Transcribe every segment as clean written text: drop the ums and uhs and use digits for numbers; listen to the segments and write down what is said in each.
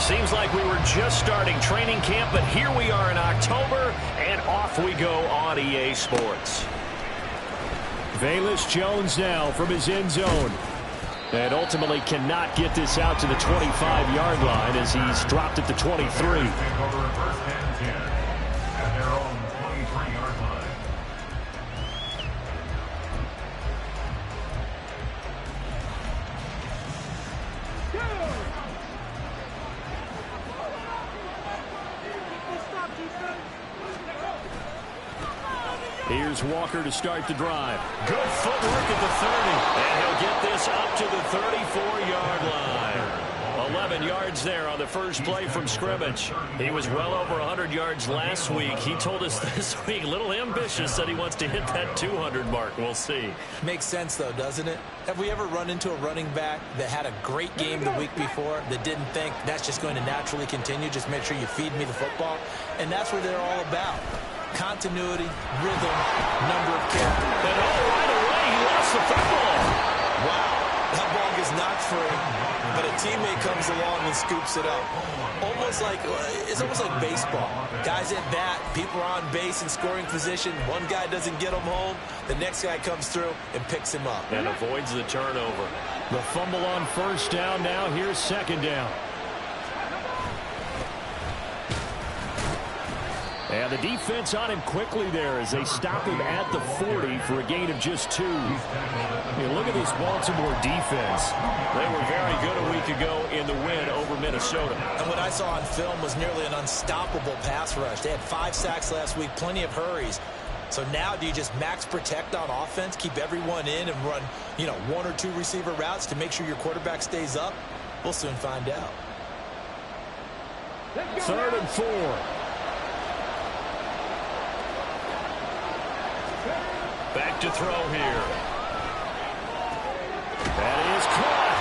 Seems like we were just starting training camp, but here we are in October, and off we go on EA Sports. Velus Jones now from his end zone. And ultimately cannot get this out to the 25-yard line as he's dropped at the 23. Here's Walker to start the drive. Good footwork at the 30. And he'll get this up to the 34-yard line. 11 yards there on the first play from scrimmage. He was well over 100 yards last week. He told us this week, a little ambitious, said he wants to hit that 200 mark. We'll see. Makes sense, though, doesn't it? Have we ever run into a running back that had a great game the week before that didn't think that's just going to naturally continue? Just make sure you feed me the football. And that's what they're all about. Continuity, rhythm, number of carries. And right away, he lost the football. Wow, that ball gets knocked free, but a teammate comes along and scoops it up. It's almost like baseball. Guys at bat, people are on base in scoring position. One guy doesn't get him home. The next guy comes through and picks him up. And avoids the turnover. The fumble on first down now. Here's second down. And the defense on him quickly there as they stop him at the 40 for a gain of just 2. Look at this Baltimore defense. They were very good a week ago in the win over Minnesota. And what I saw on film was nearly an unstoppable pass rush. They had 5 sacks last week, plenty of hurries. So now do you just max protect on offense, keep everyone in and run, 1 or 2 receiver routes to make sure your quarterback stays up? We'll soon find out. 3rd and 4. Back to throw here. That is caught.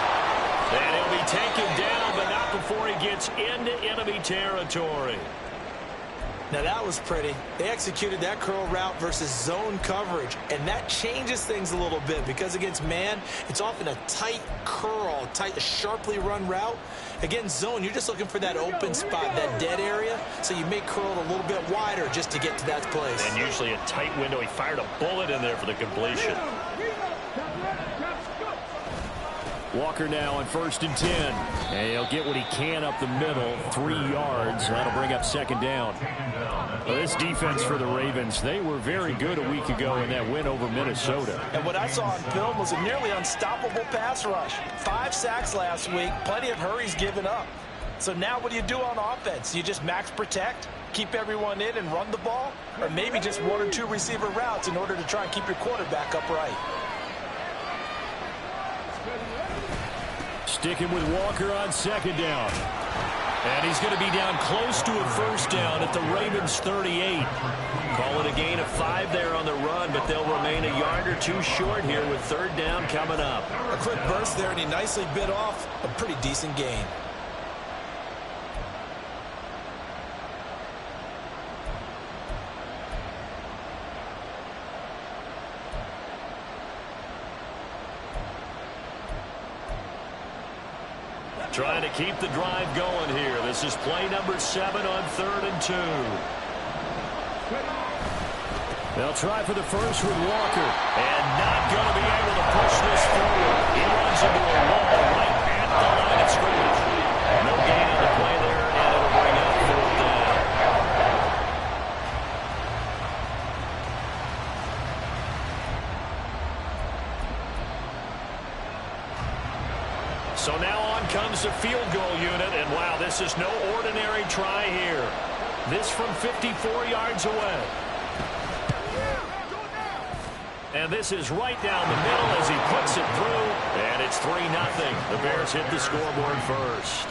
And he'll be taken down, but not before he gets into enemy territory. Now that was pretty. They executed that curl route versus zone coverage, and that changes things a little bit because against man, it's often a tight curl, a sharply run route. Against zone, you're just looking for that open spot, that dead area, so you may curl it a little bit wider just to get to that place. And usually a tight window. He fired a bullet in there for the completion. Walker now on 1st and 10. And he'll get what he can up the middle, 3 yards. That'll bring up second down. Well, this defense for the Ravens, they were very good a week ago in that win over Minnesota. And what I saw on film was a nearly unstoppable pass rush. 5 sacks last week, plenty of hurries given up. So now what do you do on offense? You just max protect, keep everyone in and run the ball? Or maybe just 1 or 2 receiver routes in order to try and keep your quarterback upright? Sticking with Walker on second down. And he's going to be down close to a first down at the Ravens 38. Call it a gain of 5 there on the run, but they'll remain a yard or 2 short here with 3rd down coming up. A quick burst there, and he nicely bit off a pretty decent gain. Trying to keep the drive going here. This is play number 7 on 3rd and 2. They'll try for the first with Walker. And not going to be able to push this forward. He runs into a wall right at the line of scrimmage. No gain on the play there, and it'll bring up 4th down. So now on comes the field goal unit, and wow, this is no ordinary try here. This from 54 yards away. And this is right down the middle as he puts it through, and it's 3-0. The Bears hit the scoreboard first.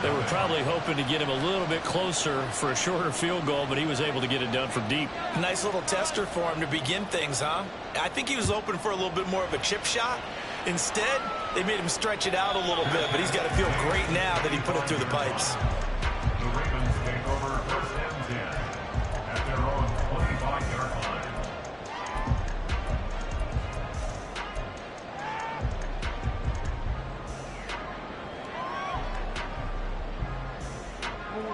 They were probably hoping to get him a little bit closer for a shorter field goal, but he was able to get it done from deep. Nice little tester for him to begin things, huh? I think he was hoping for a little bit more of a chip shot. Instead, they made him stretch it out a little bit, but he's got to feel great now that he put it through the pipes. The Ravens take over 1st and 10 at their own 25-yard line.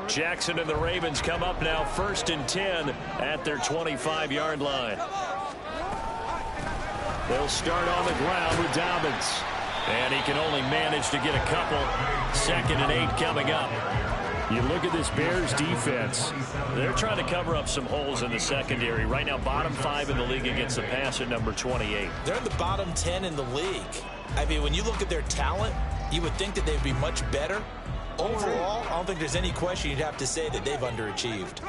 Jackson and the Ravens come up now 1st and 10 at their 25-yard line. They'll start on the ground with Dobbins. And he can only manage to get a couple. 2nd and 8 coming up. You look at this Bears defense. They're trying to cover up some holes in the secondary. Right now, bottom 5 in the league against the pass at number 28. They're in the bottom 10 in the league. I mean, when you look at their talent, you would think that they'd be much better. Overall, I don't think there's any question you'd have to say that they've underachieved.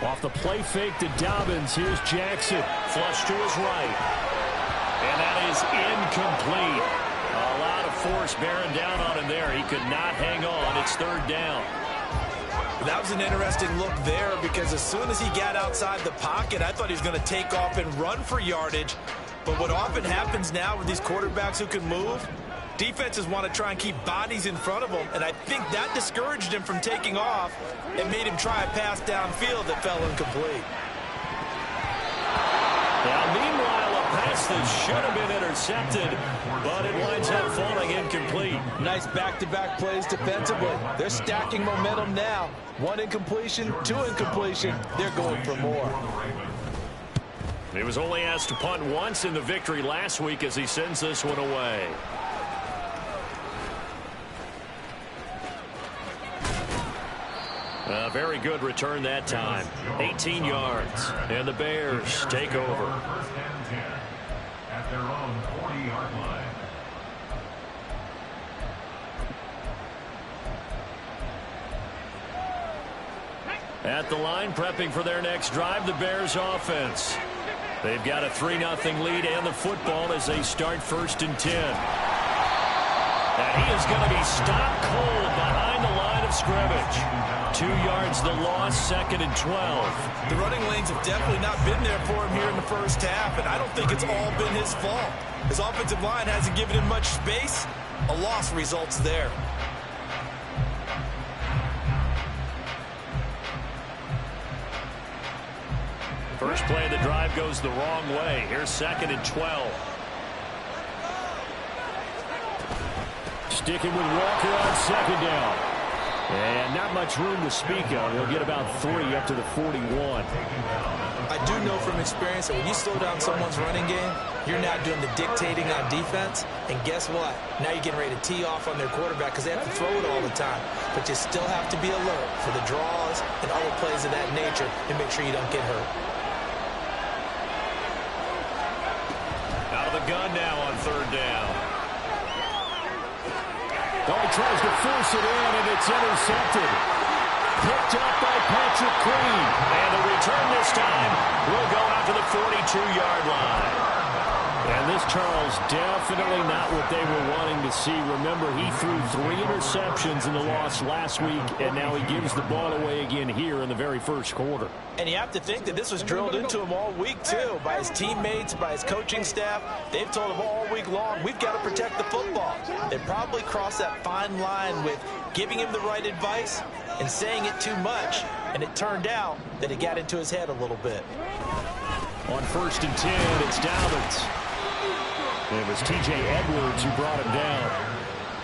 Off the play fake to Dobbins. Here's Jackson. Flush to his right. And that is incomplete. A lot of force bearing down on him there. He could not hang on. It's 3rd down. That was an interesting look there because as soon as he got outside the pocket, I thought he was going to take off and run for yardage. But what often happens now with these quarterbacks who can move, defenses want to try and keep bodies in front of them, and I think that discouraged him from taking off and made him try a pass downfield that fell incomplete. Now, meanwhile, a pass that should have been intercepted, but it winds up falling incomplete. Nice back-to-back plays defensively. They're stacking momentum now. 1 incompletion, 2 incompletion. They're going for more. He was only asked to punt once in the victory last week as he sends this one away. A very good return that time. 18 yards. And the Bears take over. 1st and 10 at their own 40-yard line. At the line, prepping for their next drive, the Bears offense. They've got a 3-0 lead and the football as they start 1st and 10. And he is going to be stopped cold behind the line of scrimmage. 2 yards the loss, 2nd and 12. The running lanes have definitely not been there for him here in the first half, and I don't think it's all been his fault. His offensive line hasn't given him much space. A loss results there. First play of the drive goes the wrong way. Here's 2nd and 12. Sticking with Walker on 2nd down. And not much room to speak of. He'll get about 3 up to the 41. I do know from experience that when you slow down someone's running game, you're now doing the dictating on defense. And guess what? Now you're getting ready to tee off on their quarterback because they have to throw it all the time. But you still have to be alert for the draws and other plays of that nature and make sure you don't get hurt. Out of the gun now on 3rd down. Oh, he tries to force it in, and it's intercepted. Picked up by Patrick Queen. And the return this time will go out to the 42-yard line. And this, Charles, definitely not what they were wanting to see. Remember, he threw 3 interceptions in the loss last week, and now he gives the ball away again here in the very first quarter. And you have to think that this was drilled into him all week, too, by his teammates, by his coaching staff. They've told him all week long, we've got to protect the football. They probably crossed that fine line with giving him the right advice and saying it too much, and it turned out that it got into his head a little bit. On 1st and 10, it's Dobbins. It was T.J. Edwards who brought him down.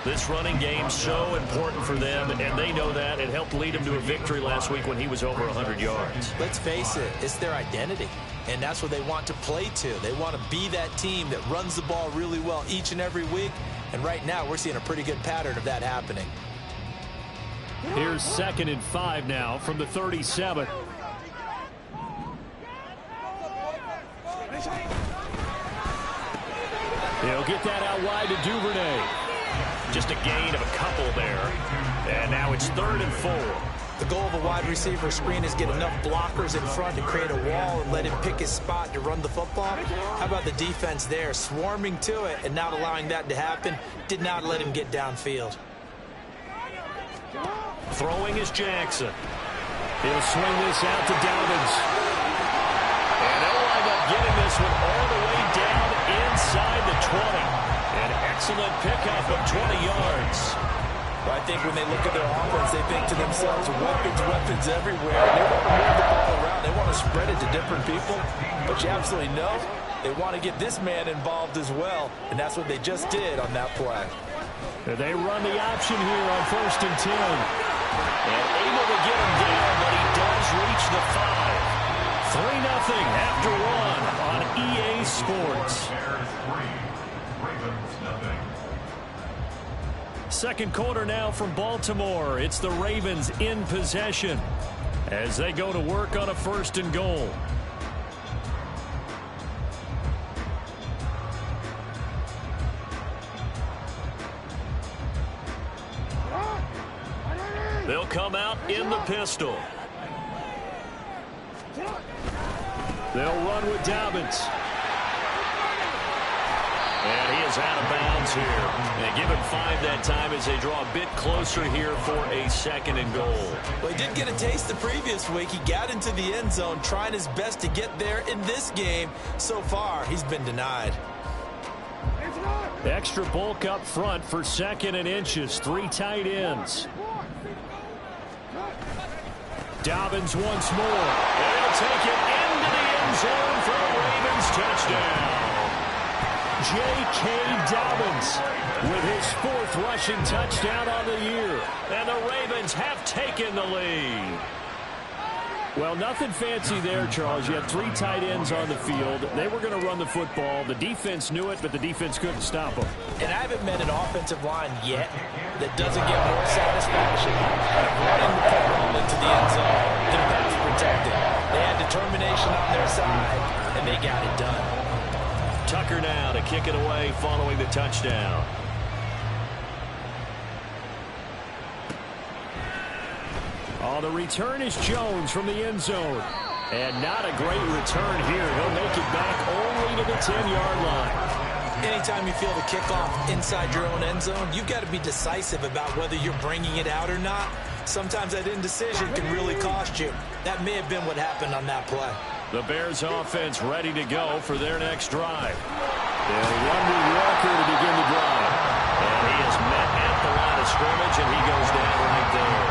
This running game so important for them, and they know that. It helped lead them to a victory last week when he was over 100 yards. Let's face it, it's their identity, and that's what they want to play to. They want to be that team that runs the ball really well each and every week, and right now we're seeing a pretty good pattern of that happening. Here's 2nd and 5 now from the 37. He'll get that out wide to Duvernay. Just a gain of a couple there. And now it's 3rd and 4. The goal of a wide receiver screen is get enough blockers in front to create a wall and let him pick his spot to run the football. How about the defense there, swarming to it and not allowing that to happen? Did not let him get downfield. Throwing is Jackson. He'll swing this out to Dobbins. And they'll wind up getting this one all the way down inside the 20. An excellent pickup of 20 yards. Well, I think when they look at their offense, they think to themselves, weapons everywhere. They want to move the ball around. They want to spread it to different people. But you absolutely know they want to get this man involved as well. And that's what they just did on that play. They run the option here on 1st and 10. And able to get him down, but he does reach the 5. 3-0 after 1 on EA Sports. Second quarter now from Baltimore. It's the Ravens in possession as they go to work on a 1st and goal. They'll come out in the pistol. They'll run with Dobbins. And he is out of bounds here. They give him 5 that time as they draw a bit closer here for a 2nd and goal. Well, he did get a taste the previous week. He got into the end zone trying his best to get there in this game. So far, he's been denied. Extra bulk up front for 2nd and inches. 3 tight ends. Dobbins once more. And he'll take it into the end zone for a Ravens touchdown. J.K. Dobbins with his 4th rushing touchdown on the year. And the Ravens have taken the lead. Well, nothing fancy there, Charles. You had 3 tight ends on the field. They were going to run the football. The defense knew it, but the defense couldn't stop them. And I haven't met an offensive line yet that doesn't get more satisfaction out of running the football into the end zone than pass protecting. They had determination on their side, and they got it done. Tucker now to kick it away following the touchdown. Oh, the return is Jones from the end zone. And not a great return here. He'll make it back only to the 10-yard line. Anytime you feel the kickoff inside your own end zone, you've got to be decisive about whether you're bringing it out or not. Sometimes that indecision can really cost you. That may have been what happened on that play. The Bears offense ready to go for their next drive. They'll run with Walker to begin the drive. And he is met at the line of scrimmage, and he goes down right there.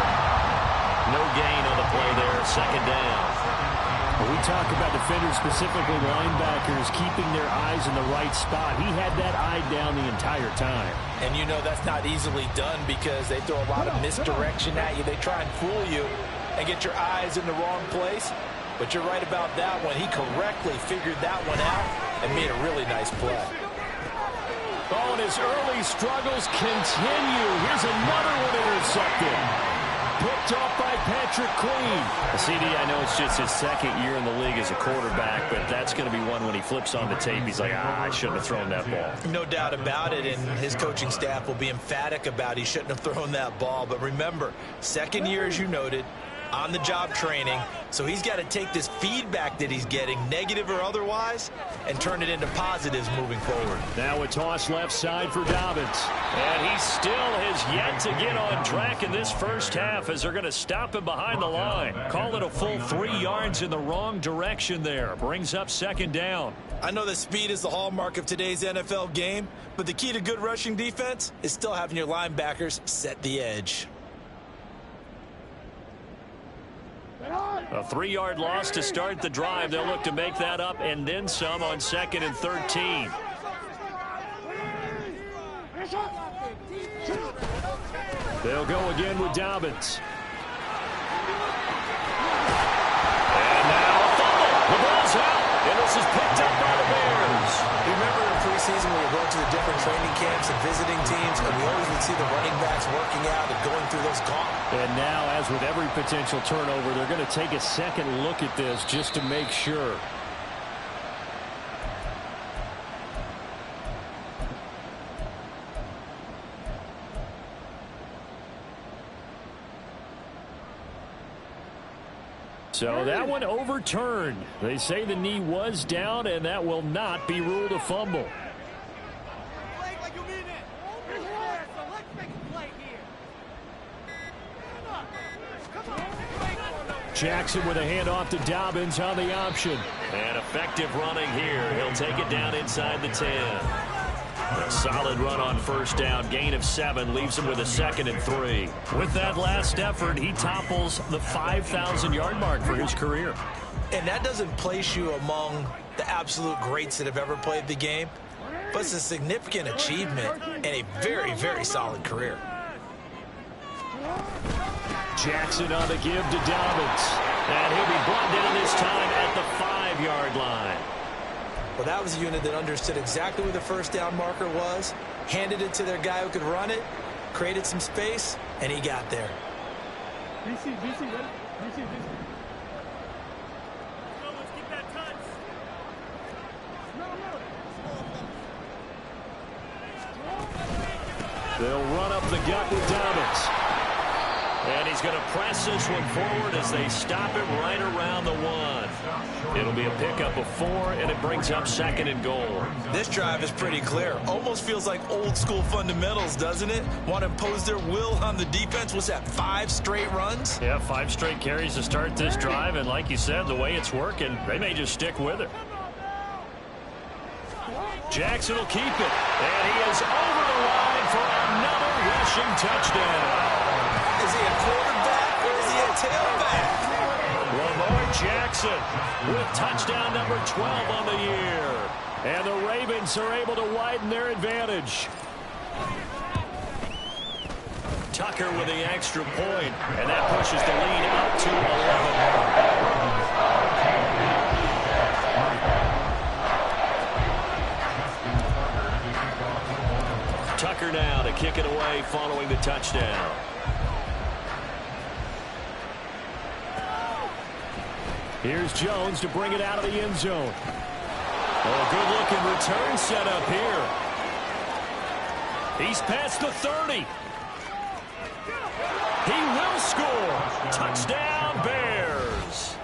No gain on the play there, 2nd down. We talk about defenders, specifically linebackers, keeping their eyes in the right spot. He had that eye down the entire time. And you know that's not easily done because they throw a lot of misdirection at you. They try and fool you and get your eyes in the wrong place. But you're right about that one. He correctly figured that one out and made a really nice play. Oh, and his early struggles continue. Here's another one intercepted. Picked off by Patrick Queen. CD, I know it's just his 2nd year in the league as a quarterback, but that's going to be one when he flips on the tape. He's like, I shouldn't have thrown that ball. No doubt about it, and his coaching staff will be emphatic about he shouldn't have thrown that ball. But remember, 2nd year, as you noted, on-the-job training. So he's got to take this feedback that he's getting, negative or otherwise, and turn it into positives moving forward. Now a toss left side for Dobbins. And he still has yet to get on track in this first half as they're going to stop him behind the line. Call it a full 3 yards in the wrong direction there. Brings up 2nd down. I know that speed is the hallmark of today's NFL game, but the key to good rushing defense is still having your linebackers set the edge. A 3-yard loss to start the drive. They'll look to make that up and then some on 2nd and 13. They'll go again with Dobbins. And now a fumble. The ball's out, and this is picked up by the Bears. Remember in preseason we were going to the different training camps and visiting teams, and we always would see the running backs working out and going through those calls. And now, as with every potential turnover, they're going to take a second look at this just to make sure. So that one overturned. They say the knee was down, and that will not be ruled a fumble. Jackson with a handoff to Dobbins on the option. And effective running here. He'll take it down inside the 10. A solid run on 1st down. Gain of 7 leaves him with a 2nd and 3. With that last effort, he topples the 5,000-yard mark for his career. And that doesn't place you among the absolute greats that have ever played the game. but it's a significant achievement and a very, very solid career. Jackson on the give to Dobbins. And he'll be brought down this time at the 5-yard line. Well, that was a unit that understood exactly where the first down marker was, handed it to their guy who could run it, created some space, and he got there. BC, ready? BC. Let's keep that touch. They'll run up the gut with Dobbins. And he's going to press this one forward as they stop it right around the 1. It'll be a pickup of 4, and it brings up 2nd and goal. This drive is pretty clear. Almost feels like old school fundamentals, doesn't it? Want to impose their will on the defense. What's that, 5 straight runs? Yeah, 5 straight carries to start this drive, and like you said, the way it's working, they may just stick with it. Jackson will keep it, and he is over the line for another rushing touchdown. Is he a quarterback or is he a tailback? Lamar Jackson with touchdown number 12 on the year. And the Ravens are able to widen their advantage. Tucker with the extra point, and that pushes the lead up to 11. Tucker now to kick it away following the touchdown. Here's Jones to bring it out of the end zone. Oh, good-looking return set up here. He's past the 30. He will score. Touchdown, Bears.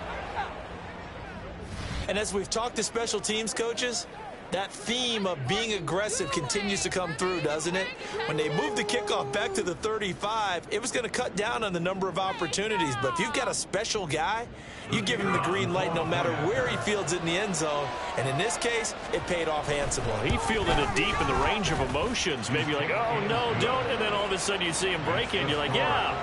And as we've talked to special teams coaches, that theme of being aggressive continues to come through, doesn't it? When they moved the kickoff back to the 35, it was going to cut down on the number of opportunities. But if you've got a special guy, you give him the green light no matter where he fields it in the end zone. And in this case, it paid off handsomely. He fielded it deep in the range of emotions. Maybe like, oh, no, don't. And then all of a sudden you see him break it, and you're like, yeah,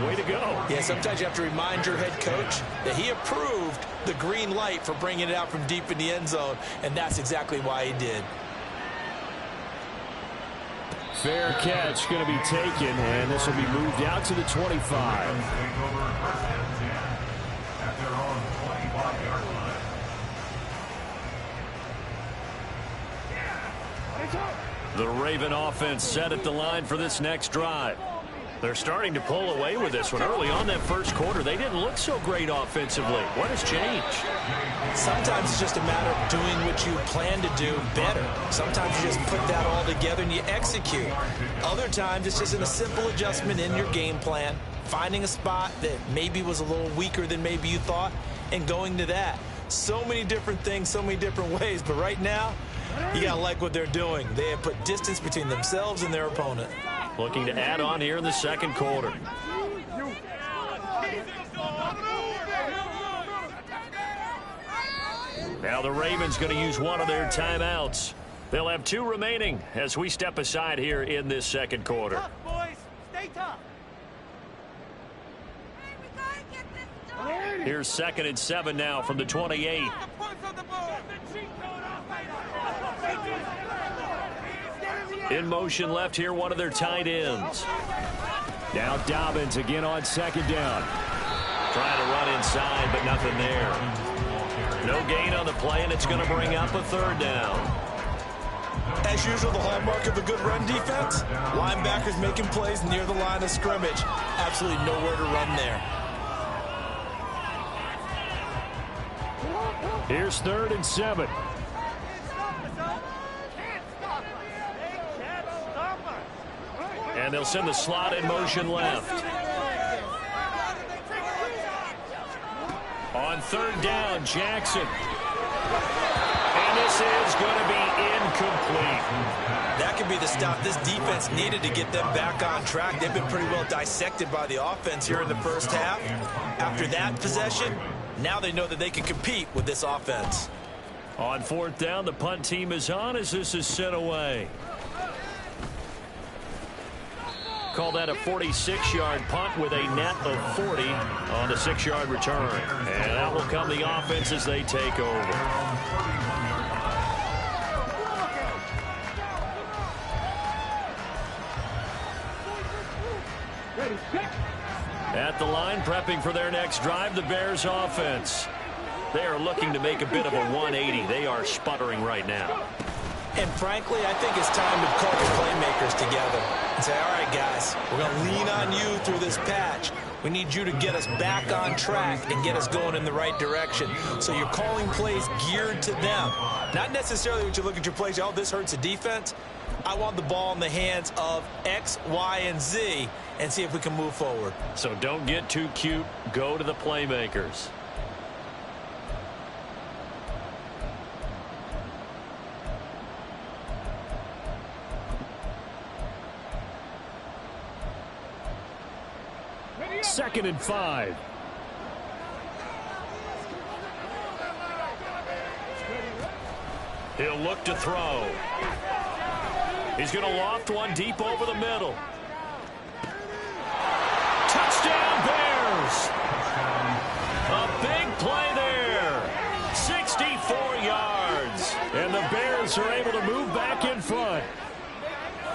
way to go. Yeah, sometimes you have to remind your head coach that he approved the green light for bringing it out from deep in the end zone, and that's exactly why he did. Fair catch going to be taken, and this will be moved out to the 25. The Raven offense set at the line for this next drive. They're starting to pull away with this one. Early on that first quarter, they didn't look so great offensively. What has changed? Sometimes it's just a matter of doing what you plan to do better. Sometimes you just put that all together and you execute. Other times it's just a simple adjustment in your game plan, finding a spot that maybe was a little weaker than maybe you thought, and going to that. So many different things, so many different ways, but right now, you got to like what they're doing. They have put distance between themselves and their opponent. Looking to add on here in the second quarter. Now the Ravens going to use one of their timeouts. They'll have 2 remaining as we step aside here in this second quarter. Tough, boys. Stay tough. Here's 2nd and 7 now from the 28. In motion left here, one of their tight ends. Now Dobbins again on 2nd down. Trying to run inside, but nothing there. No gain on the play, and it's going to bring up a 3rd down. As usual, the hallmark of a good run defense, linebackers making plays near the line of scrimmage. Absolutely nowhere to run there. Here's 3rd and 7. And they'll send the slot in motion left. On 3rd down, Jackson. And this is going to be incomplete. That could be the stop this defense needed to get them back on track. They've been pretty well dissected by the offense here in the first half. After that possession, now they know that they can compete with this offense. On 4th down, the punt team is on as this is sent away. Call that a 46-yard punt with a net of 40 on the 6-yard return. And that will come the offense as they take over. At the line, prepping for their next drive, the Bears offense. They are looking to make a bit of a 180. They are sputtering right now. And frankly, I think it's time to call your playmakers together and say, all right, guys, we're going to lean on you through this patch. We need you to get us back on track and get us going in the right direction. So you're calling plays geared to them. Not necessarily what you look at your plays, oh, this hurts the defense. I want the ball in the hands of X, Y, and Z and see if we can move forward. So don't get too cute. Go to the playmakers. Second and 5. He'll look to throw. He's going to loft one deep over the middle. Touchdown, Bears! A big play there. 64 yards. And the Bears are able to move back in front.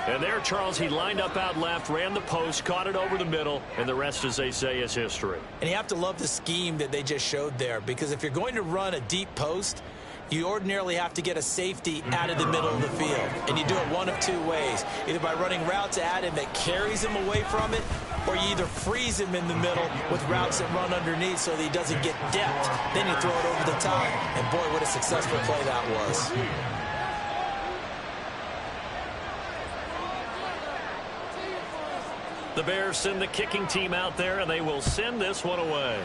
And there, Charles, he lined up out left, ran the post, caught it over the middle, and the rest, as they say, is history. And you have to love the scheme that they just showed there, because if you're going to run a deep post, you ordinarily have to get a safety out of the middle of the field. And you do it one of two ways, either by running routes at him that carries him away from it, or you either freeze him in the middle with routes that run underneath so that he doesn't get depth. Then you throw it over the top. And boy, what a successful play that was. The Bears send the kicking team out there, and they will send this one away.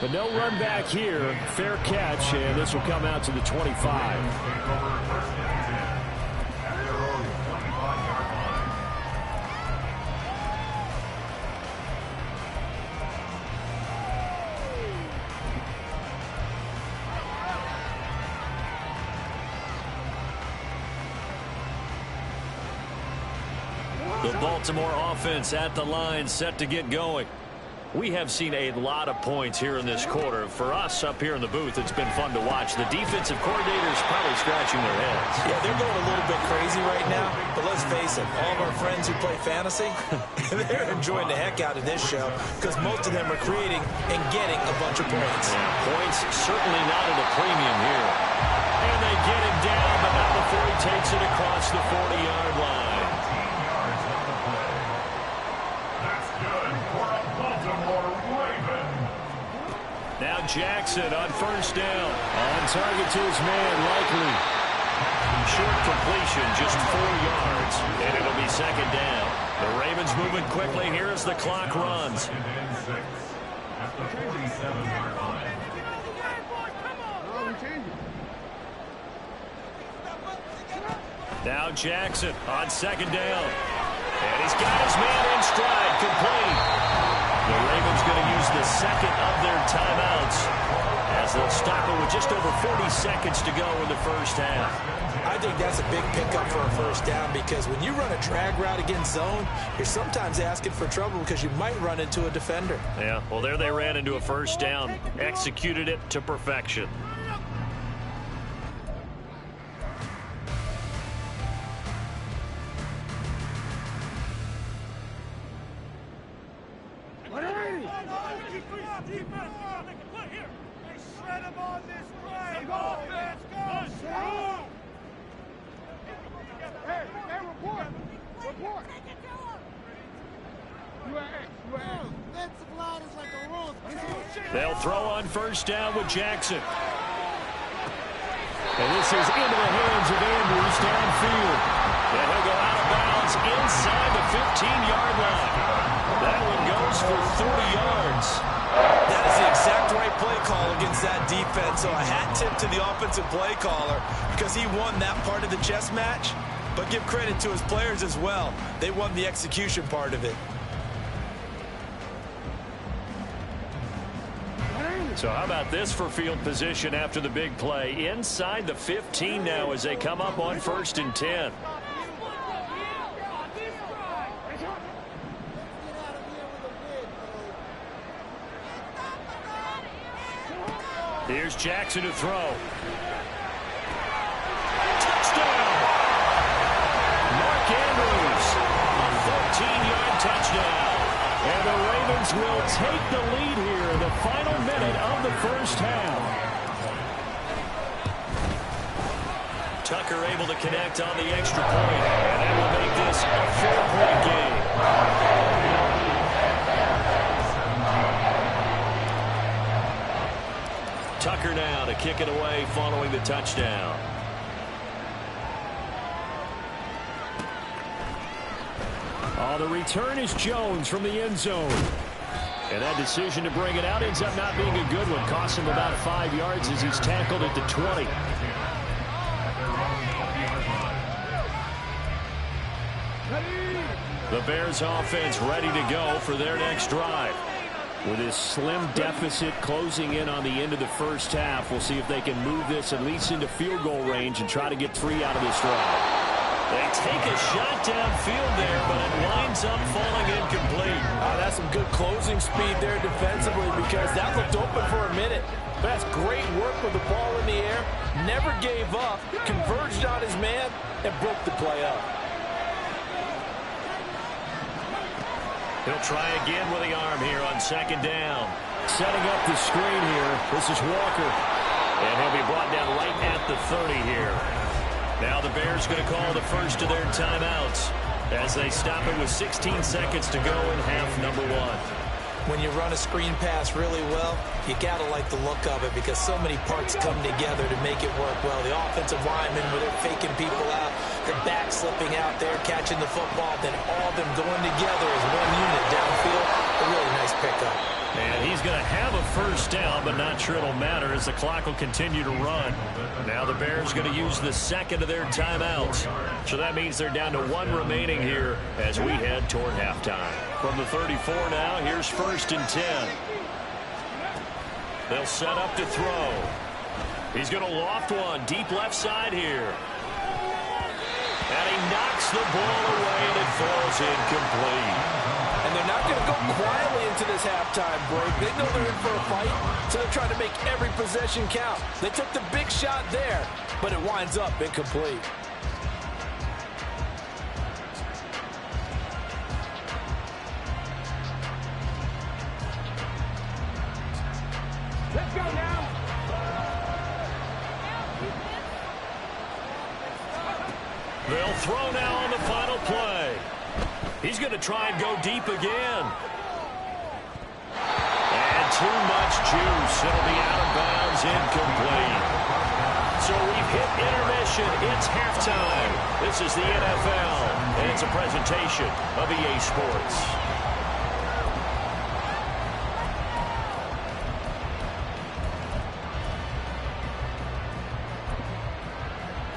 But no run back here. Fair catch, and this will come out to the 25. The Baltimore offense at the line, set to get going. We have seen a lot of points here in this quarter. For us up here in the booth, it's been fun to watch. The defensive coordinators probably scratching their heads. Yeah, they're going a little bit crazy right now. But let's face it, all of our friends who play fantasy, they're enjoying the heck out of this show because most of them are creating and getting a bunch of points. Yeah, points certainly not at a premium here. And they get him down, but not before he takes it across the 40-yard line. Now Jackson on first down. On target to his man, likely. Short completion, just 4 yards, and it'll be second down. The Ravens moving quickly here as the clock runs. Now Jackson on second down. And he's got his man in stride, complete. The Ravens going to use the second of their timeouts as they'll stop it with just over 40 seconds to go in the first half. I think that's a big pickup for a first down because when you run a drag route against zone, you're sometimes asking for trouble because you might run into a defender. Yeah, well, there they ran into a first down, executed it to perfection. They'll throw on first down with Jackson. And this is into the hands of Andrews downfield. And he'll go out of bounds inside the 15-yard line. That one goes for 40 yards. That is the exact right play call against that defense. So a hat tip to the offensive play caller because he won that part of the chess match. But give credit to his players as well. They won the execution part of it. So how about this for field position after the big play? Inside the 15 now as they come up on 1st and 10. Here's Jackson to throw. Touchdown! Mark Andrews, a take the lead here in the final minute of the first half. Tucker able to connect on the extra point, and that will make this a 4-point game. Tucker now to kick it away following the touchdown. Oh, the return is Jones from the end zone. And that decision to bring it out ends up not being a good one. Costs him about 5 yards as he's tackled at the 20. The Bears offense ready to go for their next drive. With his slim deficit closing in on the end of the first half, we'll see if they can move this at least into field goal range and try to get 3 out of this drive. They take a shot downfield there, but it winds up falling incomplete. That's some good closing speed there defensively, because that looked open for a minute. But that's great work with the ball in the air. Never gave up, converged on his man, and broke the play up. He'll try again with the arm here on second down. Setting up the screen here. This is Walker. And he'll be brought down right at the 30 here. Now the Bears going to call the first of their timeouts as they stop it with 16 seconds to go in half number 1. When you run a screen pass really well, you got to like the look of it, because so many parts come together to make it work well. The offensive linemen, where they're faking people out, the back slipping out there, catching the football, then all of them going together as one unit downfield. A really nice pickup. And he's going to have a first down, but not sure it'll matter as the clock will continue to run. Now the Bears going to use the second of their timeouts. So that means they're down to 1 remaining here as we head toward halftime. From the 34 now, here's 1st and 10. They'll set up to throw. He's going to loft one deep left side here. And he knocks the ball away, and it falls incomplete. And they're not going to go quietly into this halftime break. They know they're in for a fight, so they're trying to make every possession count. They took the big shot there, but it winds up incomplete. Let's go now. They'll throw now on the final play. He's going to try and go deep again. And too much juice. It'll be out of bounds, incomplete. So we've hit intermission. It's halftime. This is the NFL, and it's a presentation of EA Sports.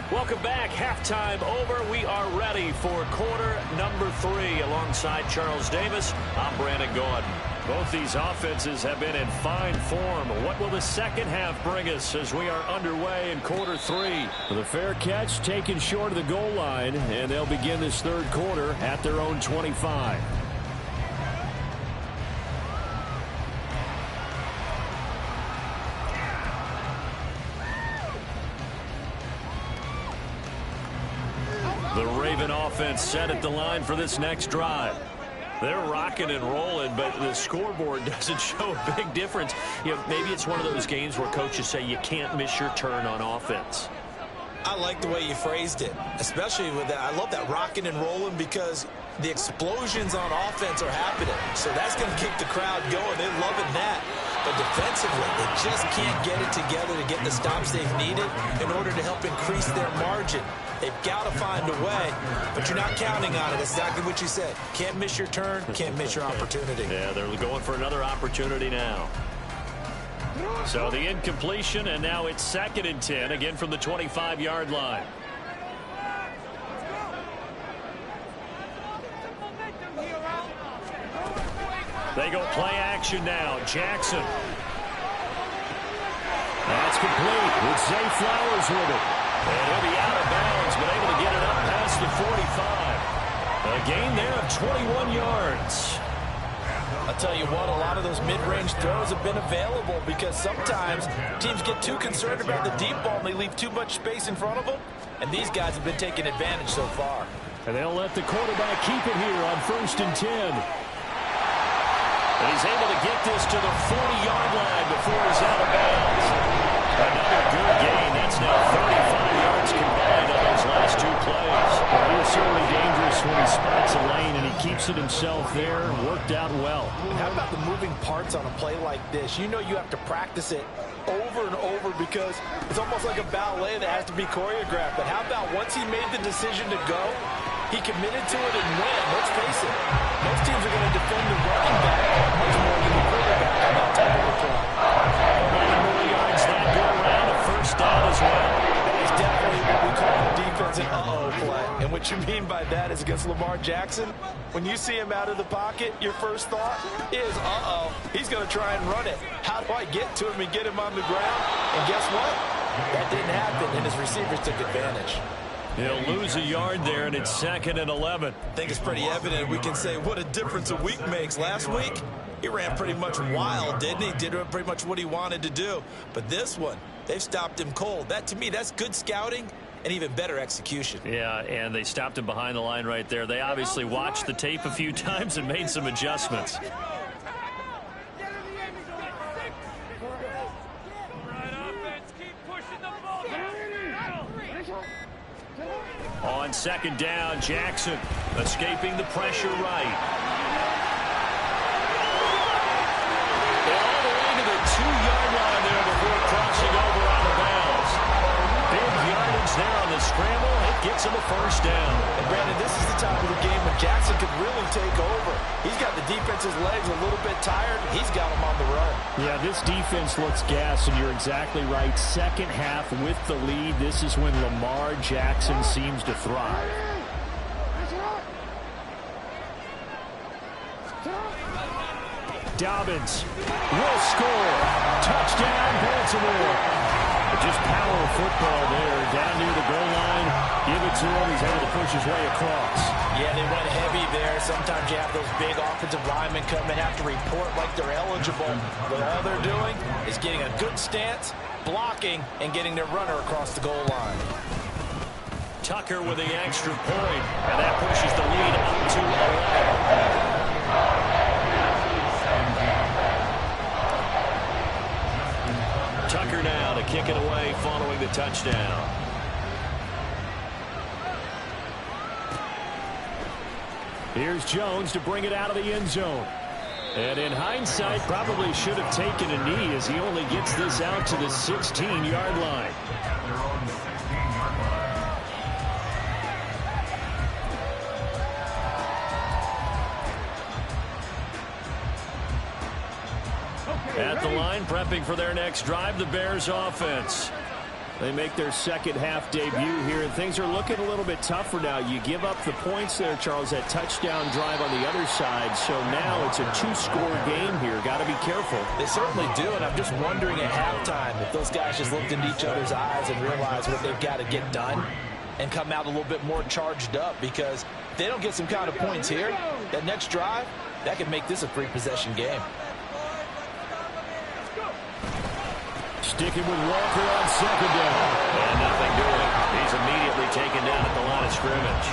Welcome back. Halftime over. We are ready for quarter number 3. Alongside Charles Davis, I'm Brandon Gordon. Both these offenses have been in fine form. What will the second half bring us as we are underway in quarter 3? The fair catch taken short of the goal line, and they'll begin this third quarter at their own 25. The Raven offense set at the line for this next drive. They're rocking and rolling, but the scoreboard doesn't show a big difference. You know, maybe it's one of those games where coaches say you can't miss your turn on offense. I like the way you phrased it, especially with that. I love that rocking and rolling, because the explosions on offense are happening. So that's going to keep the crowd going. They're loving that. But defensively, they just can't get it together to get the stops they've needed in order to help increase their margin. They've got to find a way, but you're not counting on it. That's exactly what you said. Can't miss your turn, can't miss your opportunity. Yeah, they're going for another opportunity now. So the incompletion, and now it's 2nd and 10, again from the 25-yard line. They go play action now. Jackson. That's complete with Zay Flowers with it. And he'll be out of bounds, but able to get it up past the 45. A gain there of 21 yards. I'll tell you what, a lot of those mid-range throws have been available, because sometimes teams get too concerned about the deep ball and they leave too much space in front of them, and these guys have been taking advantage so far. And they'll let the quarterback keep it here on 1st and 10. And he's able to get this to the 40-yard line before he's out of bounds. Another good gain. That's now 35 yards combined on those last two plays. Well, he was certainly dangerous when he spots a lane, and he keeps it himself there. Worked out well. And how about the moving parts on a play like this? You know you have to practice it over and over because it's almost like a ballet that has to be choreographed. But how about once he made the decision to go, he committed to it and went. Let's face it, most teams are going to defend the running back much more than the quarterback on that type of a play. 9 more yards that go around, a first down as well. That is definitely what we call the defense an uh-oh play. And what you mean by that is against Lamar Jackson, when you see him out of the pocket, your first thought is, uh-oh, he's going to try and run it. How do I get to him and get him on the ground? And guess what? That didn't happen, and his receivers took advantage. He'll lose a yard there, and it's 2nd and 11. I think it's pretty evident. We can say what a difference a week makes. Last week, he ran pretty much wild, didn't he? Did pretty much what he wanted to do. But this one, they've stopped him cold. That, to me, that's good scouting and even better execution. Yeah, and they stopped him behind the line right there. They obviously watched the tape a few times and made some adjustments. On 2nd down, Jackson escaping the pressure right. All the way to the 2-yard line there before crossing over out of bounds. Big yardage there on the scramble. It gets him a first down. And Brandon, this is the time of the game when Jackson could really take over. He's got the defense's legs a little bit tired. He's got them on the run. Yeah, this defense looks gassed, and you're exactly right. Second half with the lead. This is when Lamar Jackson seems to thrive. Dobbins will score. Touchdown, Baltimore. Just power football there. Down near the goal line. Give it to him. He's able to push his way across. Yeah, they went heavy there. Sometimes you have those big offensive linemen come and have to report like they're eligible. But all they're doing is getting a good stance, blocking, and getting their runner across the goal line. Tucker with the extra point, and that pushes the lead up to 11. Tucker now to kick it away following the touchdown. Here's Jones to bring it out of the end zone. And in hindsight, probably should have taken a knee as he only gets this out to the 16-yard line. At the line, prepping for their next drive, the Bears offense. They make their second half debut here, and things are looking a little bit tougher now. You give up the points there, Charles, that touchdown drive on the other side. So now it's a 2-score game here. Got to be careful. They certainly do, and I'm just wondering at halftime if those guys just looked into each other's eyes and realized what they've got to get done and come out a little bit more charged up, because if they don't get some kind of points here, that next drive, that could make this a 3-possession game. Sticking with Walker on 2nd down. And nothing doing. He's immediately taken down at the line of scrimmage.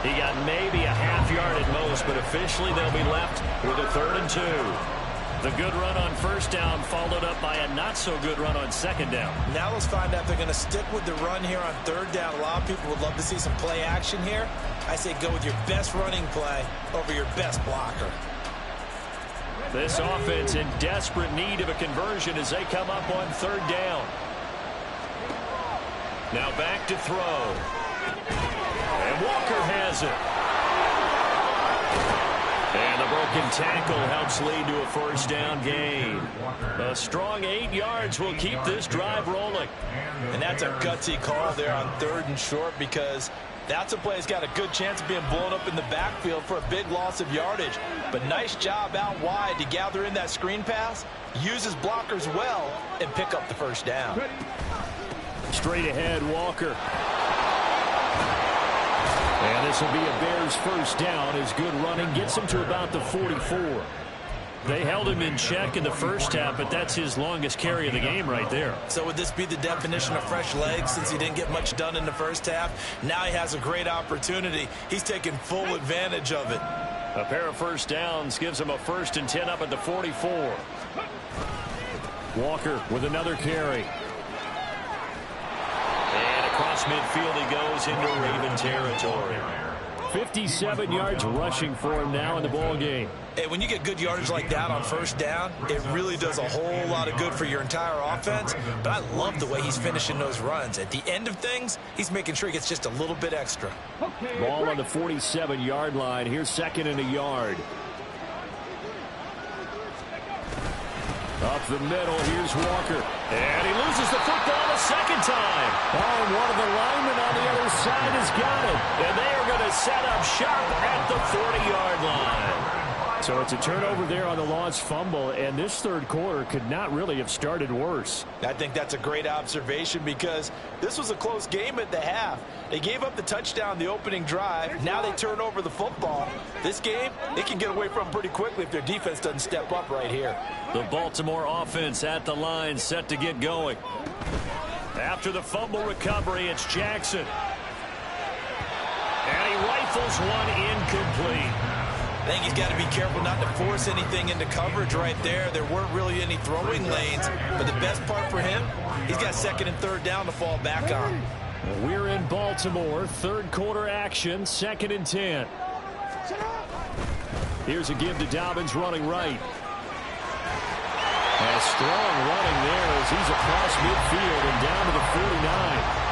He got maybe a half yard at most, but officially they'll be left with a 3rd and 2. The good run on 1st down followed up by a not-so-good run on 2nd down. Now let's find out if they're going to stick with the run here on 3rd down. A lot of people would love to see some play action here. I say go with your best running play over your best blocker. This offense in desperate need of a conversion as they come up on 3rd down. Now back to throw. And Walker has it. And the broken tackle helps lead to a 1st down gain. A strong 8 yards will keep this drive rolling. And that's a gutsy call there on 3rd and short, because that's a play that's got a good chance of being blown up in the backfield for a big loss of yardage. But nice job out wide to gather in that screen pass, use his blockers well, and pick up the 1st down. Straight ahead, Walker. And this will be a Bears 1st down as good running gets him to about the 44. They held him in check in the 1st half, but that's his longest carry of the game right there. So would this be the definition of fresh legs since he didn't get much done in the 1st half? Now he has a great opportunity. He's taking full advantage of it. A pair of first downs gives him a 1st and 10 up at the 44. Walker with another carry. And across midfield he goes into Raven territory. 57 yards rushing for him now in the ball game. Hey, when you get good yardage like that on first down, it really does a whole lot of good for your entire offense. But I love the way he's finishing those runs. At the end of things, he's making sure he gets just a little bit extra. Ball on the 47-yard line. Here's 2nd and a yard. Up the middle, here's Walker. And he loses the football a second time. Oh, and one of the linemen on the other side has got it. And they are going to set up shop at the 40-yard line. So it's a turnover there on the lost fumble, and this third quarter could not really have started worse. I think that's a great observation because this was a close game at the half. They gave up the touchdown the opening drive. Now they turn over the football. This game, they can get away from pretty quickly if their defense doesn't step up right here. The Baltimore offense at the line set to get going. After the fumble recovery, it's Jackson. And he rifles one incomplete. I think he's got to be careful not to force anything into coverage right there. There weren't really any throwing lanes, but the best part for him, he's got 2nd and 3rd down to fall back on. We're in Baltimore, third quarter action, 2nd and 10. Here's a give to Dobbins running right. A strong running there as he's across midfield and down to the 49.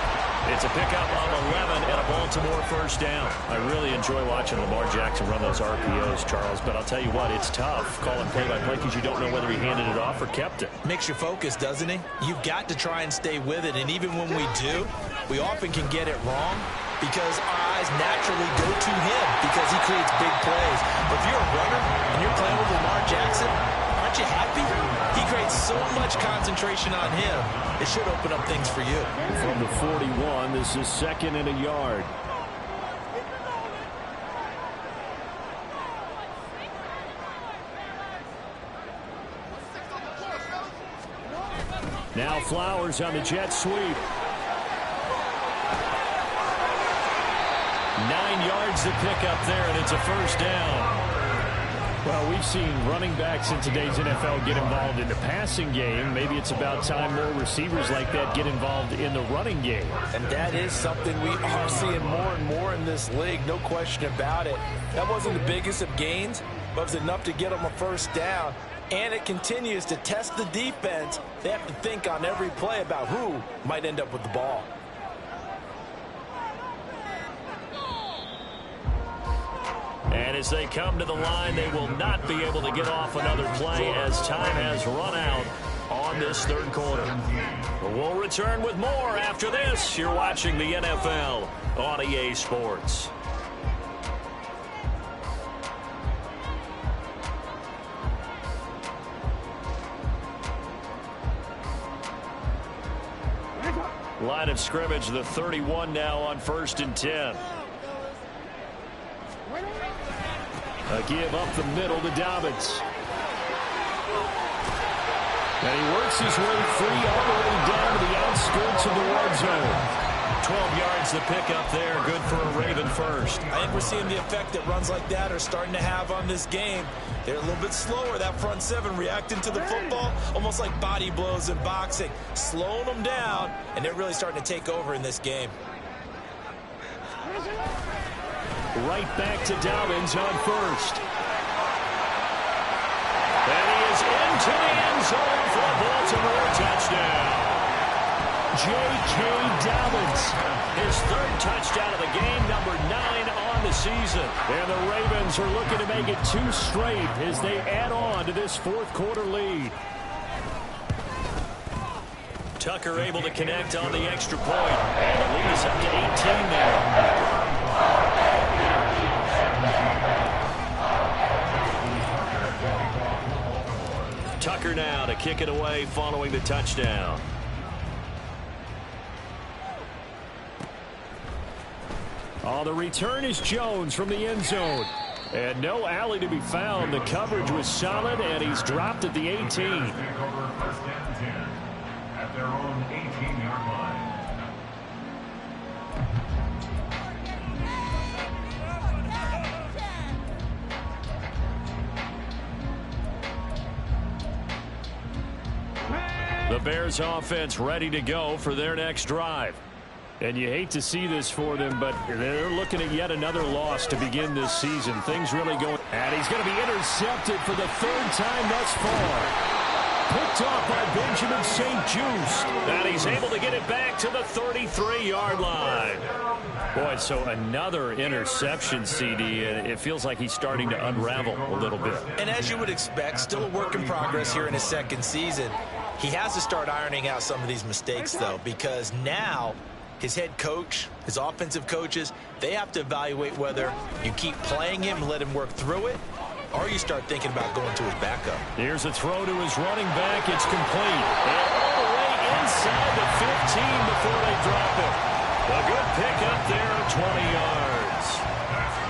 It's a pickup of 11 and a Baltimore first down. I really enjoy watching Lamar Jackson run those RPOs, Charles, but I'll tell you what, it's tough calling play-by-play because you don't know whether he handed it off or kept it. Makes you focus, doesn't he? You've got to try and stay with it, and even when we do, we often can get it wrong because our eyes naturally go to him because he creates big plays. But if you're a runner and you're playing with Lamar Jackson, aren't you happy? He creates so much concentration on him. It should open up things for you. From the 41, this is 2nd and a yard. Now Flowers on the jet sweep. 9 yards to pick up there, and it's a first down. Well, we've seen running backs in today's NFL get involved in the passing game. Maybe it's about time more receivers like that get involved in the running game. And that is something we are seeing more and more in this league, no question about it. That wasn't the biggest of gains, but it was enough to get them a first down. And it continues to test the defense. They have to think on every play about who might end up with the ball. And as they come to the line, they will not be able to get off another play as time has run out on this third quarter. We'll return with more after this. You're watching the NFL on EA Sports. Line of scrimmage, the 31 now on 1st and 10. A give up the middle to Dobbins. And he works his way free all the way down to the outskirts of the red zone. 12 yards to pick up there. Good for a Raven first. I think we're seeing the effect that runs like that are starting to have on this game. They're a little bit slower, that front seven, reacting to the football, almost like body blows in boxing, slowing them down, and they're really starting to take over in this game. Right back to Dobbins on 1st. And he is into the end zone for a Baltimore touchdown. J.K. Dobbins. His 3rd touchdown of the game, number 9 on the season. And the Ravens are looking to make it 2 straight as they add on to this 4th quarter lead. Tucker able to connect on the extra point. And the lead is up to 18 now. Tucker now to kick it away following the touchdown. Oh, the return is Jones from the end zone. And no alley to be found. The coverage was solid, and he's dropped at the 18. Take over 1st and 10 at their own 18-yard line. The Bears offense ready to go for their next drive. And you hate to see this for them, but they're looking at yet another loss to begin this season. Things really going. And he's going to be intercepted for the third time thus far. Picked off by Benjamin St-Juste. And he's able to get it back to the 33-yard line. Boy, so another interception, CD, and it feels like he's starting to unravel a little bit. And as you would expect, still a work in progress here in his second season. He has to start ironing out some of these mistakes, though, because now his head coach, his offensive coaches, they have to evaluate whether you keep playing him and let him work through it, or you start thinking about going to his backup. Here's a throw to his running back. It's complete. And all the way inside the 15 before they drop it. A good pickup there of 20 yards.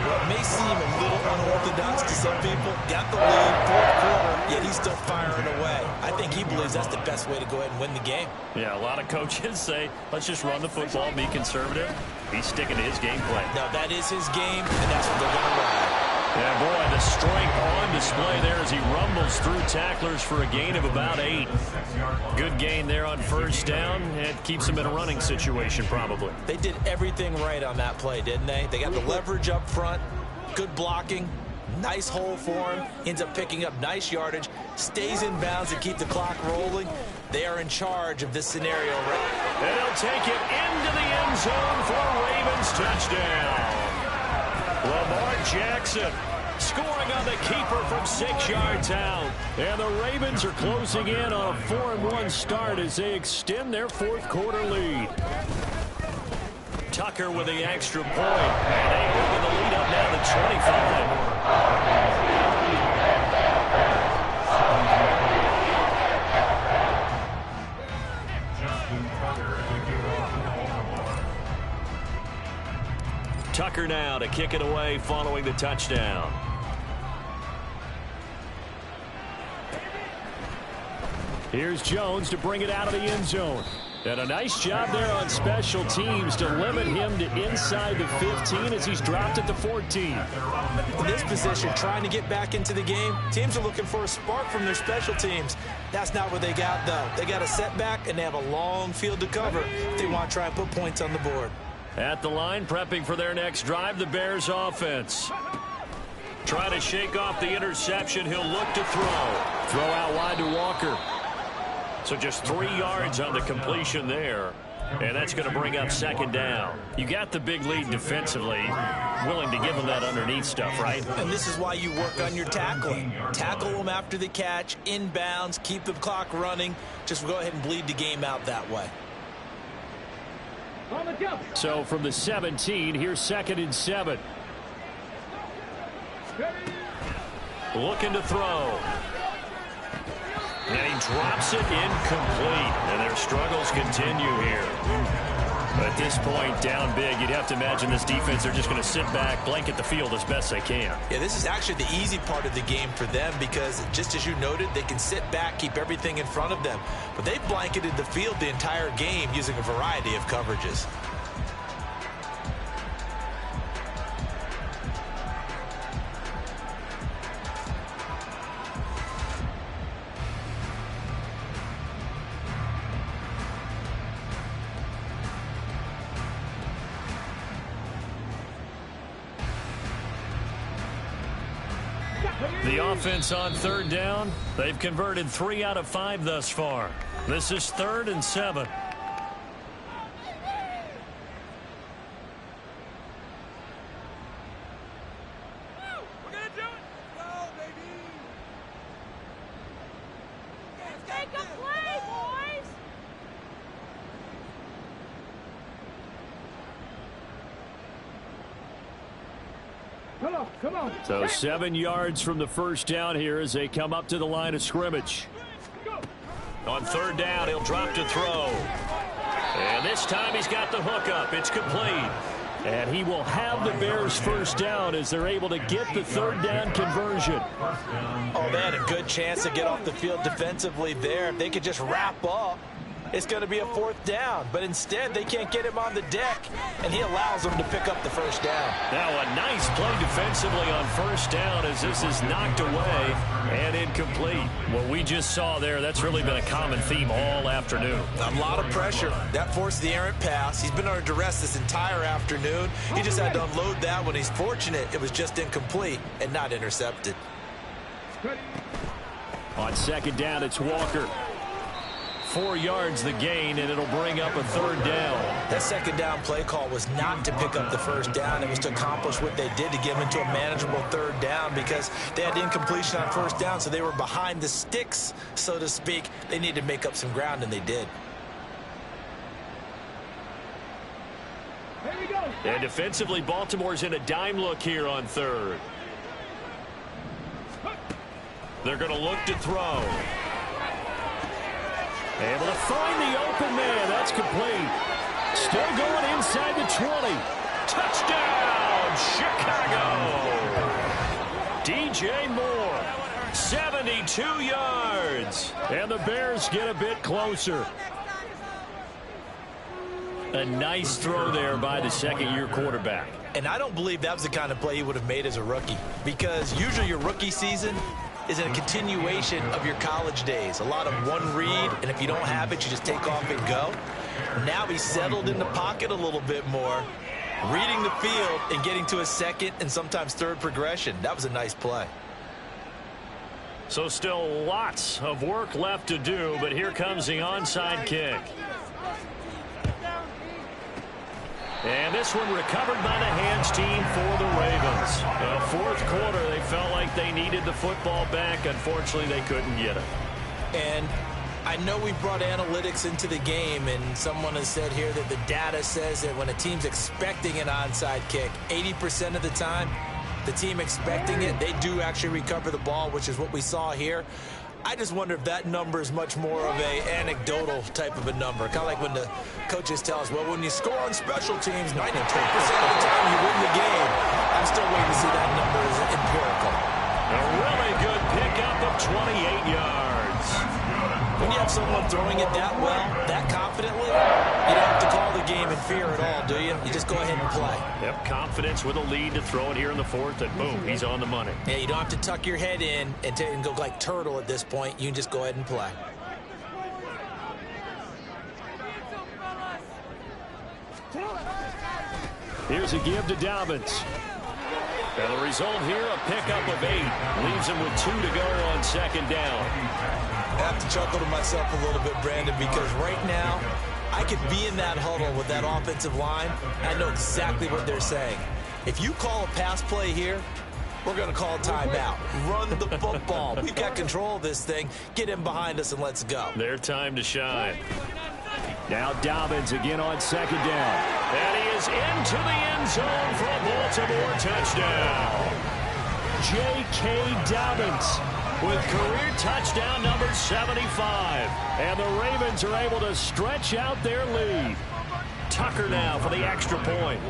Well, it may seem a little unorthodox to some people. Got the lead, fourth quarter, yet he's still firing away. I think he believes that's the best way to go ahead and win the game. Yeah, a lot of coaches say, let's just run the football, be conservative. He's sticking to his game plan. Now, that is his game, and that's what they're going to ride. Yeah, boy, the strength on display there as he rumbles through tacklers for a gain of about 8. Good gain there on first down. It keeps him in a running situation, probably. They did everything right on that play, didn't they? They got the leverage up front, good blocking, nice hole for him, ends up picking up nice yardage, stays in bounds to keep the clock rolling. They are in charge of this scenario, right? And he'll take it into the end zone for a Ravens touchdown. Lamar Jackson scoring on the keeper from 6 yards out. And the Ravens are closing in on a 4-1 start as they extend their fourth quarter lead. Tucker with the extra point. And they moving the lead up now to 25. Tucker now to kick it away following the touchdown. Here's Jones to bring it out of the end zone. And a nice job there on special teams to limit him to inside the 15 as he's dropped at the 14. In this position, trying to get back into the game, teams are looking for a spark from their special teams. That's not what they got, though. They got a setback, and they have a long field to cover if they want to try and put points on the board. At the line, prepping for their next drive, the Bears offense. Trying to shake off the interception. He'll look to throw. Throw out wide to Walker. So just 3 yards on the completion there. And that's going to bring up second down. You got the big lead defensively. Willing to give them that underneath stuff, right? And this is why you work on your tackling. Tackle them after the catch, inbounds, keep the clock running. Just go ahead and bleed the game out that way. So from the 17, here's 2nd and 7. Looking to throw. And he drops it incomplete. And their struggles continue here. But at this point, down big, you'd have to imagine this defense, they're just going to sit back, blanket the field as best they can. Yeah, this is actually the easy part of the game for them because, just as you noted, they can sit back, keep everything in front of them. But they've blanketed the field the entire game using a variety of coverages. The offense on third down, they've converted 3 out of 5 thus far. This is 3rd and 7. We're gonna do it! Go, baby! Make a play, boys! Come on! So 7 yards from the first down here as they come up to the line of scrimmage. On third down, he'll drop to throw. And this time he's got the hook up. It's complete. And he will have the Bears first down as they're able to get the third down conversion. Oh, they had a good chance to get off the field defensively there. If they could just wrap up, it's going to be a 4th down. But instead, they can't get him on the deck, and he allows them to pick up the 1st down. Now a nice play defensively on 1st down as this is knocked away and incomplete. What we just saw there, that's really been a common theme all afternoon. A lot of pressure. That forced the errant pass. He's been under duress this entire afternoon. He just had to unload that one. He's fortunate it was just incomplete and not intercepted. On 2nd down, it's Walker. 4 yards the gain, and it'll bring up a 3rd down. That 2nd down play call was not to pick up the 1st down. It was to accomplish what they did to get them into a manageable 3rd down because they had incompletion on 1st down, so they were behind the sticks, so to speak. They needed to make up some ground, and they did. And defensively, Baltimore's in a dime look here on 3rd. They're going to look to throw. Able to find the open man. That's complete. Still going inside the 20. Touchdown, Chicago. DJ Moore, 72 yards. And the Bears get a bit closer. A nice throw there by the 2nd-year quarterback. And I don't believe that was the kind of play he would have made as a rookie, because usually your rookie season is a continuation of your college days. A lot of one read, and if you don't have it, you just take off and go. Now he's settled in the pocket a little bit more, reading the field and getting to a 2nd and sometimes 3rd progression. That was a nice play. So still lots of work left to do, but here comes the onside kick. And this one recovered by the hands team for the Ravens. 4th quarter, they felt like they needed the football back. Unfortunately, they couldn't get it. And I know we brought analytics into the game, and someone has said here that the data says that when a team's expecting an onside kick, 80% of the time, the team expecting it, they do actually recover the ball, which is what we saw here. I just wonder if that number is much more of a anecdotal type of a number. Kind of like when the coaches tell us, well, when you score on special teams, 93% of the time you win the game. I'm still waiting to see that number as empirical. A really good pickup of 28 yards. When you have someone throwing it that well, that confidently, you don't have to call the game in fear at all, do you? You just go ahead and play. Yep, confidence with a lead to throw it here in the 4th, and boom, he's on the money. Yeah, you don't have to tuck your head in and go like turtle at this point. You can just go ahead and play. Here's a give to Dobbins. And the result here, a pickup of 8. Leaves him with 2 to go on 2nd down. I have to chuckle to myself a little bit, Brandon, because right now I could be in that huddle with that offensive line. I know exactly what they're saying. If you call a pass play here, we're going to call timeout. Run the football. We've got control of this thing. Get him behind us and let's go. Their time to shine. Now Dobbins again on 2nd down. And he is into the end zone for a Baltimore touchdown. J.K. Dobbins with career touchdown number 75. And the Ravens are able to stretch out their lead. Tucker now for the extra point.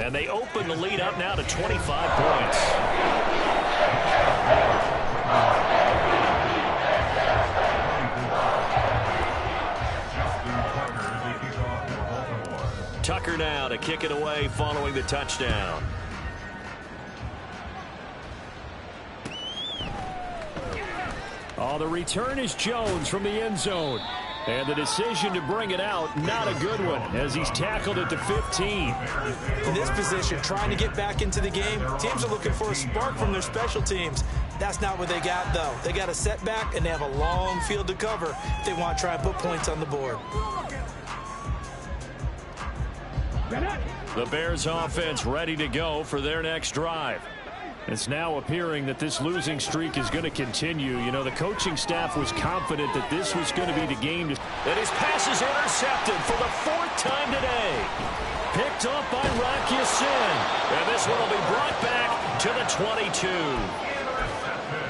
And they open the lead up now to 25 points. Tucker now to kick it away following the touchdown. Oh, the return is Jones from the end zone. And the decision to bring it out, not a good one, as he's tackled at the 15. In this position, trying to get back into the game, teams are looking for a spark from their special teams. That's not what they got, though. They got a setback, and they have a long field to cover if they want to try and put points on the board. The Bears offense ready to go for their next drive. It's now appearing that this losing streak is going to continue. You know, the coaching staff was confident that this was going to be the game. And his pass is intercepted for the 4th time today. Picked up by Rock Ya-Sin. And this one will be brought back to the 22.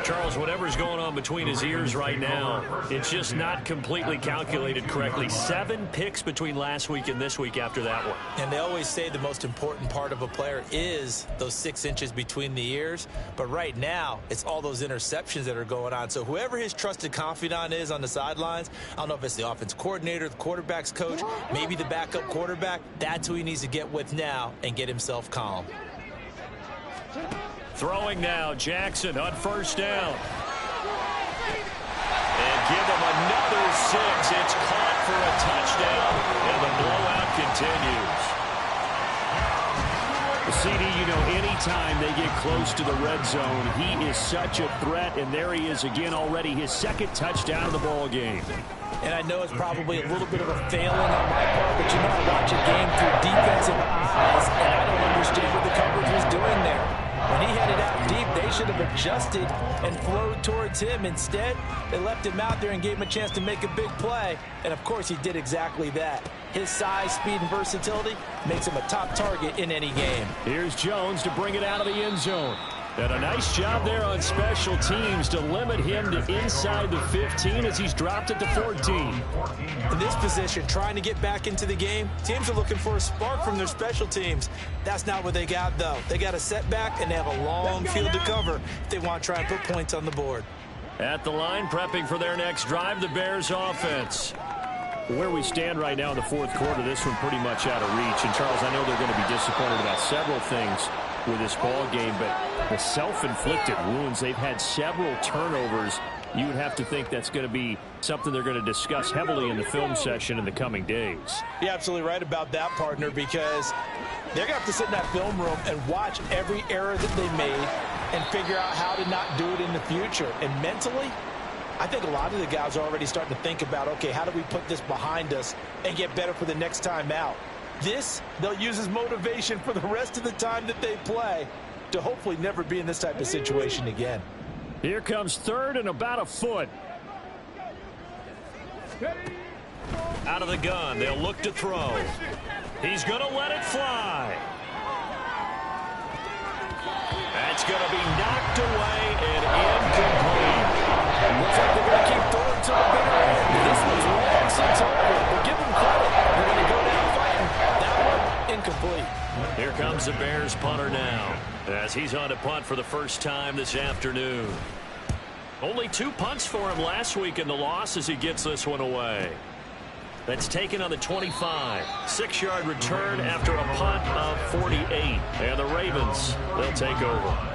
Charles, whatever's going on between his ears right now, it's just not completely calculated correctly. 7 picks between last week and this week after that one. And they always say the most important part of a player is those 6 inches between the ears. But right now, it's all those interceptions that are going on. So whoever his trusted confidant is on the sidelines, I don't know if it's the offense coordinator, the quarterback's coach, maybe the backup quarterback, that's who he needs to get with now and get himself calm. Throwing now, Jackson on first down. And give him another 6. It's caught for a touchdown, and the blowout continues. CD, you know, anytime they get close to the red zone, he is such a threat, and there he is again already, his 2nd touchdown of the ball game. And I know it's probably a little bit of a failing on my part, but you know, I watch a game through defensive eyes, and I don't understand what the coverage was doing there. When he headed out deep, they should have adjusted and flowed towards him. Instead, they left him out there and gave him a chance to make a big play. And, of course, he did exactly that. His size, speed, and versatility makes him a top target in any game. Here's Jones to bring it out of the end zone. And a nice job there on special teams to limit him to inside the 15 as he's dropped it to 14. In this position, trying to get back into the game, teams are looking for a spark from their special teams. That's not what they got, though. They got a setback, and they have a long field to cover if they want to try and put points on the board. At the line, prepping for their next drive, the Bears offense. Where we stand right now in the 4th quarter, this one pretty much out of reach. And, Charles, I know they're going to be disappointed about several things with this ball game, but the self-inflicted wounds, they've had several turnovers. You would have to think that's going to be something they're going to discuss heavily in the film session in the coming days. You're absolutely right about that, partner, because they're going to have to sit in that film room and watch every error that they made and figure out how to not do it in the future. And mentally, I think a lot of the guys are already starting to think about, okay, how do we put this behind us and get better for the next time out? This, they'll use as motivation for the rest of the time that they play to hopefully never be in this type of situation again. Here comes 3rd and about a foot. Out of the gun, they'll look to throw. He's going to let it fly. That's going to be knocked away and incomplete. Looks like they're going to keep throwing to the bitter end. This one's long since over, but give them credit. They're going to go down fighting. That one, incomplete. Here comes the Bears punter now, as he's on to punt for the first time this afternoon. Only 2 punts for him last week in the loss as he gets this one away. That's taken on the 25. 6-yard return after a punt of 48. And the Ravens, they'll take over.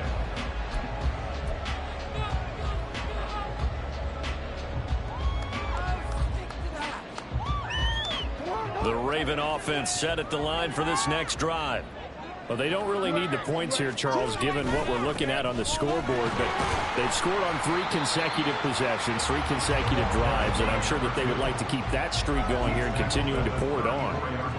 The Raven offense set at the line for this next drive. Well, they don't really need the points here, Charles, given what we're looking at on the scoreboard. But they've scored on 3 consecutive possessions, 3 consecutive drives, and I'm sure that they would like to keep that streak going here and continuing to pour it on.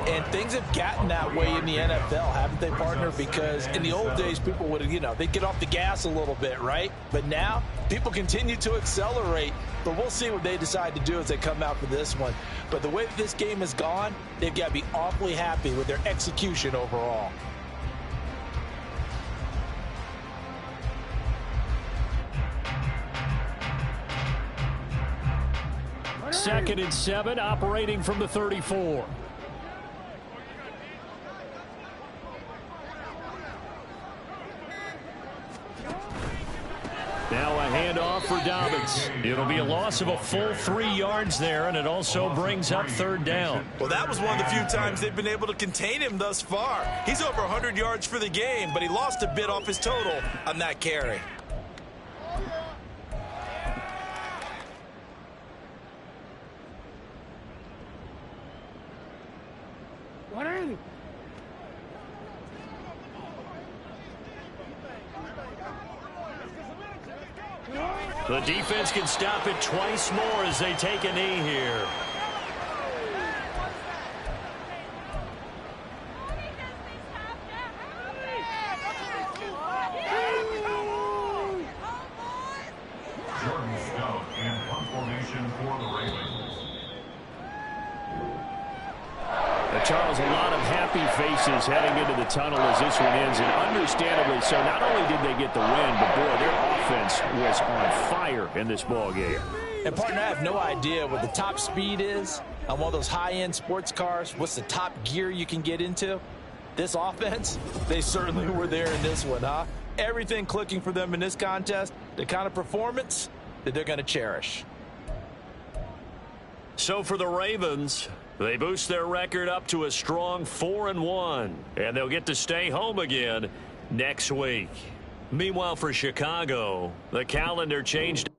And things have gotten that way in the NFL, haven't they, partner? Because in the old days, people would, they'd get off the gas a little bit, right? But now, people continue to accelerate. But we'll see what they decide to do as they come out for this one. But the way that this game has gone, they've got to be awfully happy with their execution overall. Second and 7, operating from the 34. Now a handoff for Dobbins. It'll be a loss of a full 3 yards there, and it also brings up 3rd down. Well, that was one of the few times they've been able to contain him thus far. He's over 100 yards for the game, but he lost a bit off his total on that carry. The defense can stop it twice more as they take a knee here. Charles, a lot of happy faces heading into the tunnel as this one ends, and understandably so. Not only did they get the win, but boy, their offense was on fire in this ballgame. And, partner, I have no idea what the top speed is on one of those high-end sports cars. What's the top gear you can get into? This offense, they certainly were there in this one, huh? Everything clicking for them in this contest, the kind of performance that they're going to cherish. So for the Ravens, they boost their record up to a strong 4-1, and they'll get to stay home again next week. Meanwhile, for Chicago, the calendar changed.